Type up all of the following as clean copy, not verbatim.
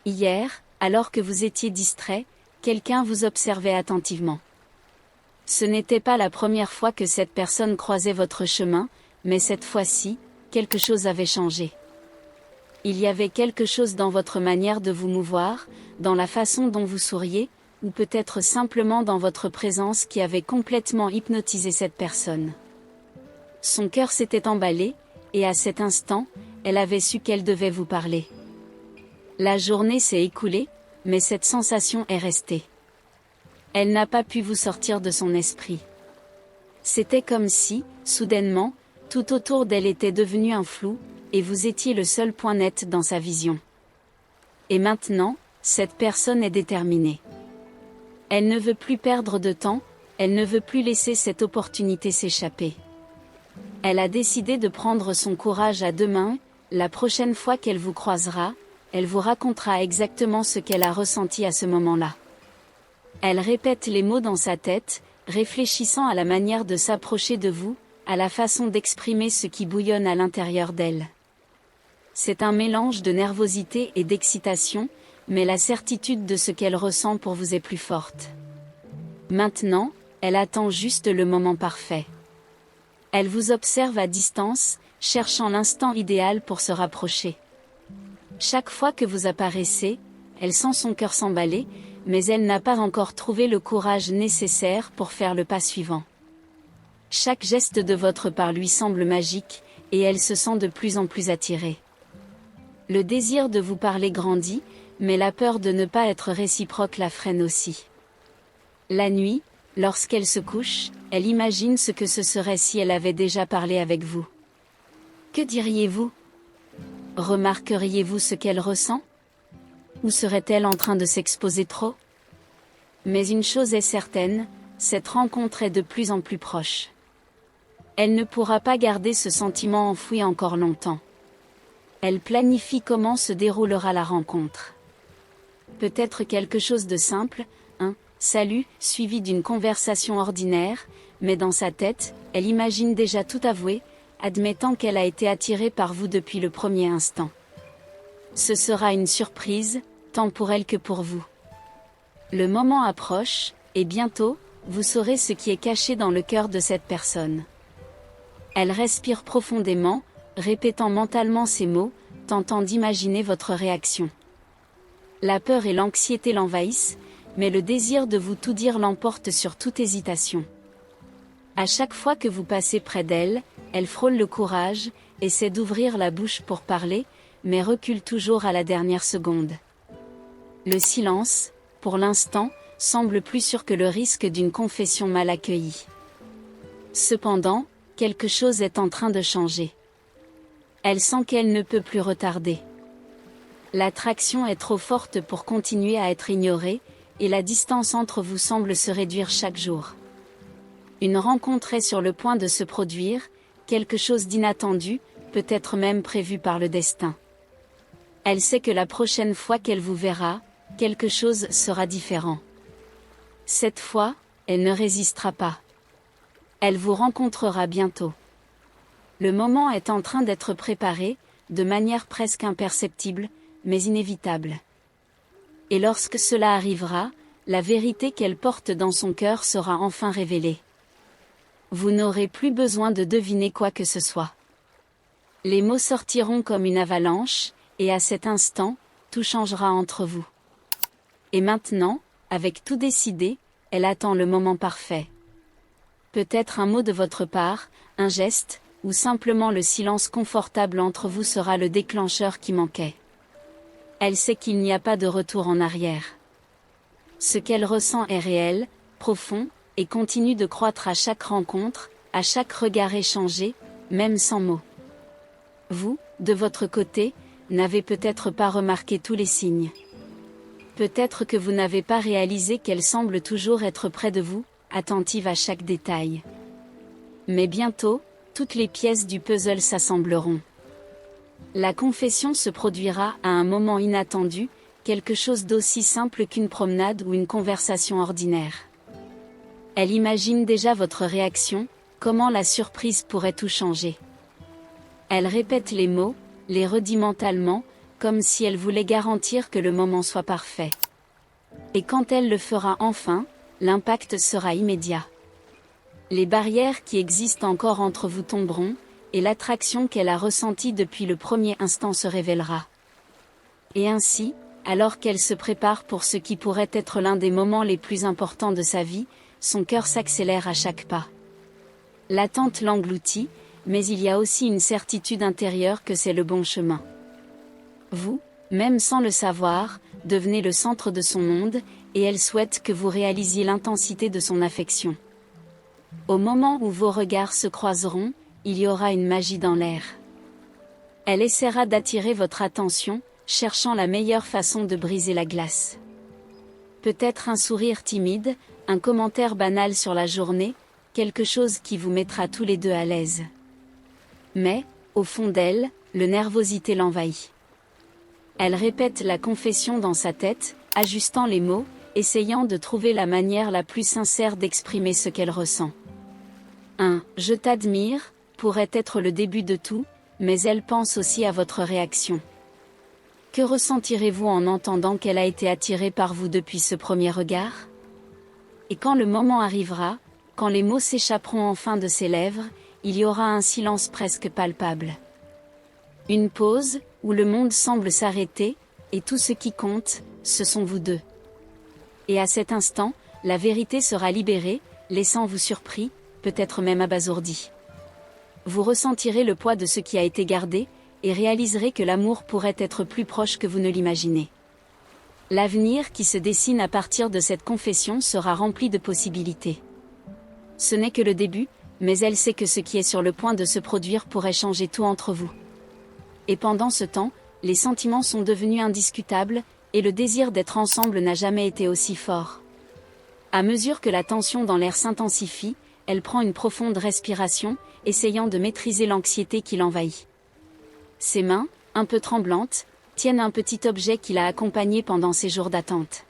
Hier, alors que vous étiez distrait, quelqu'un vous observait attentivement. Ce n'était pas la première fois que cette personne croisait votre chemin, mais cette fois-ci, quelque chose avait changé. Il y avait quelque chose dans votre manière de vous mouvoir, dans la façon dont vous souriez, ou peut-être simplement dans votre présence qui avait complètement hypnotisé cette personne. Son cœur s'était emballé, et à cet instant, elle avait su qu'elle devait vous parler. La journée s'est écoulée, mais cette sensation est restée. Elle n'a pas pu vous sortir de son esprit. C'était comme si, soudainement, tout autour d'elle était devenu un flou, et vous étiez le seul point net dans sa vision. Et maintenant, cette personne est déterminée. Elle ne veut plus perdre de temps, elle ne veut plus laisser cette opportunité s'échapper. Elle a décidé de prendre son courage à deux mains. La prochaine fois qu'elle vous croisera, elle vous racontera exactement ce qu'elle a ressenti à ce moment-là. Elle répète les mots dans sa tête, réfléchissant à la manière de s'approcher de vous, à la façon d'exprimer ce qui bouillonne à l'intérieur d'elle. C'est un mélange de nervosité et d'excitation, mais la certitude de ce qu'elle ressent pour vous est plus forte. Maintenant, elle attend juste le moment parfait. Elle vous observe à distance, cherchant l'instant idéal pour se rapprocher. Chaque fois que vous apparaissez, elle sent son cœur s'emballer, mais elle n'a pas encore trouvé le courage nécessaire pour faire le pas suivant. Chaque geste de votre part lui semble magique, et elle se sent de plus en plus attirée. Le désir de vous parler grandit, mais la peur de ne pas être réciproque la freine aussi. La nuit, lorsqu'elle se couche, elle imagine ce que ce serait si elle avait déjà parlé avec vous. Que diriez-vous ? Remarqueriez-vous ce qu'elle ressent ? Ou serait-elle en train de s'exposer trop ? Mais une chose est certaine, cette rencontre est de plus en plus proche. Elle ne pourra pas garder ce sentiment enfoui encore longtemps. Elle planifie comment se déroulera la rencontre. Peut-être quelque chose de simple, un « salut » suivi d'une conversation ordinaire, mais dans sa tête, elle imagine déjà tout avouer, admettant qu'elle a été attirée par vous depuis le premier instant. Ce sera une surprise, tant pour elle que pour vous. Le moment approche, et bientôt, vous saurez ce qui est caché dans le cœur de cette personne. Elle respire profondément, répétant mentalement ces mots, tentant d'imaginer votre réaction. La peur et l'anxiété l'envahissent, mais le désir de vous tout dire l'emporte sur toute hésitation. À chaque fois que vous passez près d'elle, elle frôle le courage, essaie d'ouvrir la bouche pour parler, mais recule toujours à la dernière seconde. Le silence, pour l'instant, semble plus sûr que le risque d'une confession mal accueillie. Cependant, quelque chose est en train de changer. Elle sent qu'elle ne peut plus retarder. L'attraction est trop forte pour continuer à être ignorée, et la distance entre vous semble se réduire chaque jour. Une rencontre est sur le point de se produire, quelque chose d'inattendu, peut-être même prévu par le destin. Elle sait que la prochaine fois qu'elle vous verra, quelque chose sera différent. Cette fois, elle ne résistera pas. Elle vous rencontrera bientôt. Le moment est en train d'être préparé, de manière presque imperceptible, mais inévitable. Et lorsque cela arrivera, la vérité qu'elle porte dans son cœur sera enfin révélée. Vous n'aurez plus besoin de deviner quoi que ce soit. Les mots sortiront comme une avalanche, et à cet instant, tout changera entre vous. Et maintenant, avec tout décidé, elle attend le moment parfait. Peut-être un mot de votre part, un geste, ou simplement le silence confortable entre vous sera le déclencheur qui manquait. Elle sait qu'il n'y a pas de retour en arrière. Ce qu'elle ressent est réel, profond, et continue de croître à chaque rencontre, à chaque regard échangé, même sans mots. Vous, de votre côté, n'avez peut-être pas remarqué tous les signes. Peut-être que vous n'avez pas réalisé qu'elle semble toujours être près de vous, attentive à chaque détail. Mais bientôt, toutes les pièces du puzzle s'assembleront. La confession se produira à un moment inattendu, quelque chose d'aussi simple qu'une promenade ou une conversation ordinaire. Elle imagine déjà votre réaction, comment la surprise pourrait tout changer. Elle répète les mots, les redit mentalement, comme si elle voulait garantir que le moment soit parfait. Et quand elle le fera enfin, l'impact sera immédiat. Les barrières qui existent encore entre vous tomberont, et l'attraction qu'elle a ressentie depuis le premier instant se révélera. Et ainsi, alors qu'elle se prépare pour ce qui pourrait être l'un des moments les plus importants de sa vie, son cœur s'accélère à chaque pas. L'attente l'engloutit, mais il y a aussi une certitude intérieure que c'est le bon chemin. Vous, même sans le savoir, devenez le centre de son monde, et elle souhaite que vous réalisiez l'intensité de son affection. Au moment où vos regards se croiseront, il y aura une magie dans l'air. Elle essaiera d'attirer votre attention, cherchant la meilleure façon de briser la glace. Peut-être un sourire timide, un commentaire banal sur la journée, quelque chose qui vous mettra tous les deux à l'aise. Mais, au fond d'elle, le nervosité l'envahit. Elle répète la confession dans sa tête, ajustant les mots, essayant de trouver la manière la plus sincère d'exprimer ce qu'elle ressent. Un « je t'admire » pourrait être le début de tout, mais elle pense aussi à votre réaction. Que ressentirez-vous en entendant qu'elle a été attirée par vous depuis ce premier regard? Et quand le moment arrivera, quand les mots s'échapperont enfin de ses lèvres, il y aura un silence presque palpable. Une pause, où le monde semble s'arrêter, et tout ce qui compte, ce sont vous deux. Et à cet instant, la vérité sera libérée, laissant vous surpris, peut-être même abasourdi. Vous ressentirez le poids de ce qui a été gardé, et réaliserez que l'amour pourrait être plus proche que vous ne l'imaginez. L'avenir qui se dessine à partir de cette confession sera rempli de possibilités. Ce n'est que le début, mais elle sait que ce qui est sur le point de se produire pourrait changer tout entre vous. Et pendant ce temps, les sentiments sont devenus indiscutables, et le désir d'être ensemble n'a jamais été aussi fort. À mesure que la tension dans l'air s'intensifie, elle prend une profonde respiration, essayant de maîtriser l'anxiété qui l'envahit. Ses mains, un peu tremblantes, tiennent un petit objet qui l'a accompagnée pendant ses jours d'attente.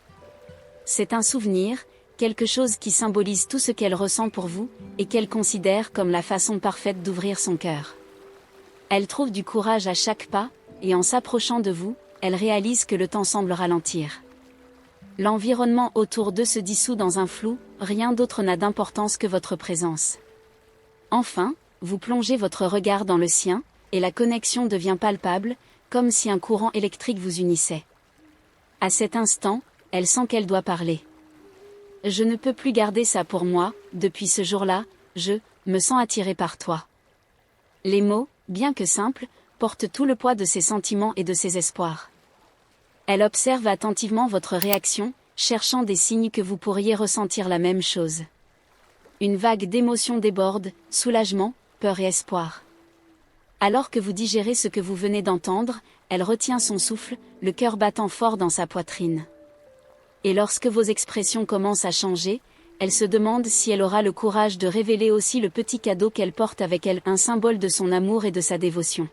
C'est un souvenir, quelque chose qui symbolise tout ce qu'elle ressent pour vous, et qu'elle considère comme la façon parfaite d'ouvrir son cœur. Elle trouve du courage à chaque pas, et en s'approchant de vous, elle réalise que le temps semble ralentir. L'environnement autour d'eux se dissout dans un flou, rien d'autre n'a d'importance que votre présence. Enfin, vous plongez votre regard dans le sien, et la connexion devient palpable, comme si un courant électrique vous unissait. À cet instant, elle sent qu'elle doit parler. Je ne peux plus garder ça pour moi, depuis ce jour-là, je me sens attirée par toi. Les mots, bien que simples, portent tout le poids de ses sentiments et de ses espoirs. Elle observe attentivement votre réaction, cherchant des signes que vous pourriez ressentir la même chose. Une vague d'émotions déborde, soulagement, peur et espoir. Alors que vous digérez ce que vous venez d'entendre, elle retient son souffle, le cœur battant fort dans sa poitrine. Et lorsque vos expressions commencent à changer, elle se demande si elle aura le courage de révéler aussi le petit cadeau qu'elle porte avec elle, un symbole de son amour et de sa dévotion.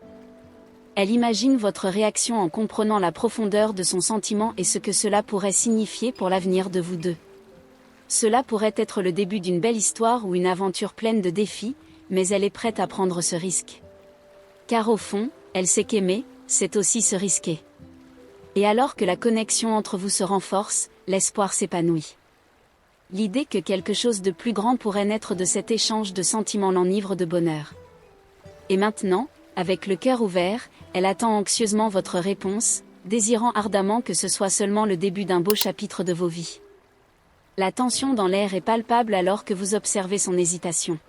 Elle imagine votre réaction en comprenant la profondeur de son sentiment et ce que cela pourrait signifier pour l'avenir de vous deux. Cela pourrait être le début d'une belle histoire ou une aventure pleine de défis, mais elle est prête à prendre ce risque. Car au fond, elle sait qu'aimer, c'est aussi se risquer. Et alors que la connexion entre vous se renforce, l'espoir s'épanouit. L'idée que quelque chose de plus grand pourrait naître de cet échange de sentiments l'enivre de bonheur. Et maintenant, avec le cœur ouvert, elle attend anxieusement votre réponse, désirant ardemment que ce soit seulement le début d'un beau chapitre de vos vies. La tension dans l'air est palpable alors que vous observez son hésitation.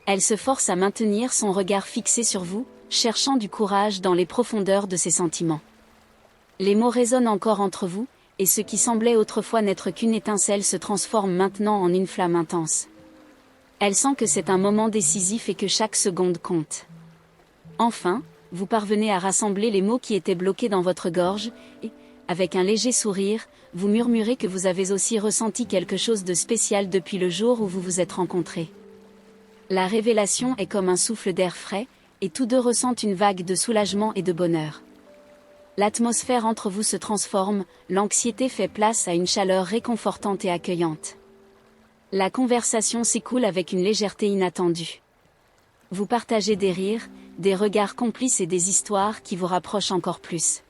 Elle se force à maintenir son regard fixé sur vous, cherchant du courage dans les profondeurs de ses sentiments. Les mots résonnent encore entre vous, et ce qui semblait autrefois n'être qu'une étincelle se transforme maintenant en une flamme intense. Elle sent que c'est un moment décisif et que chaque seconde compte. Enfin, vous parvenez à rassembler les mots qui étaient bloqués dans votre gorge, et, avec un léger sourire, vous murmurez que vous avez aussi ressenti quelque chose de spécial depuis le jour où vous vous êtes rencontrés. La révélation est comme un souffle d'air frais, et tous deux ressentent une vague de soulagement et de bonheur. L'atmosphère entre vous se transforme, l'anxiété fait place à une chaleur réconfortante et accueillante. La conversation s'écoule avec une légèreté inattendue. Vous partagez des rires, des regards complices et des histoires qui vous rapprochent encore plus.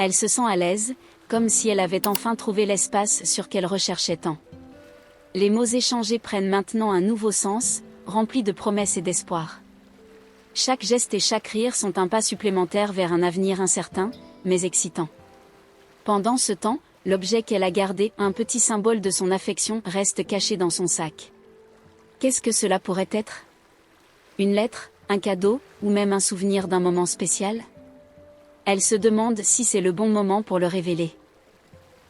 Elle se sent à l'aise, comme si elle avait enfin trouvé l'espace sur qu'elle recherchait tant. Les mots échangés prennent maintenant un nouveau sens, remplis de promesses et d'espoir. Chaque geste et chaque rire sont un pas supplémentaire vers un avenir incertain, mais excitant. Pendant ce temps, l'objet qu'elle a gardé, un petit symbole de son affection, reste caché dans son sac. Qu'est-ce que cela pourrait être? Une lettre, un cadeau, ou même un souvenir d'un moment spécial? Elle se demande si c'est le bon moment pour le révéler.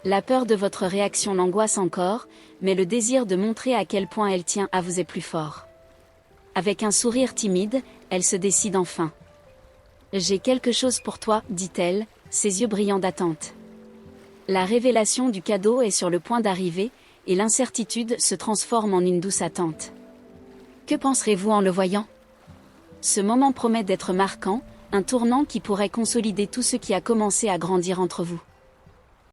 La peur de votre réaction l'angoisse encore, mais le désir de montrer à quel point elle tient à vous est plus fort. Avec un sourire timide, elle se décide enfin. « J'ai quelque chose pour toi », dit-elle, ses yeux brillants d'attente. La révélation du cadeau est sur le point d'arriver, et l'incertitude se transforme en une douce attente. Que penserez-vous en le voyant? Ce moment promet d'être marquant, un tournant qui pourrait consolider tout ce qui a commencé à grandir entre vous.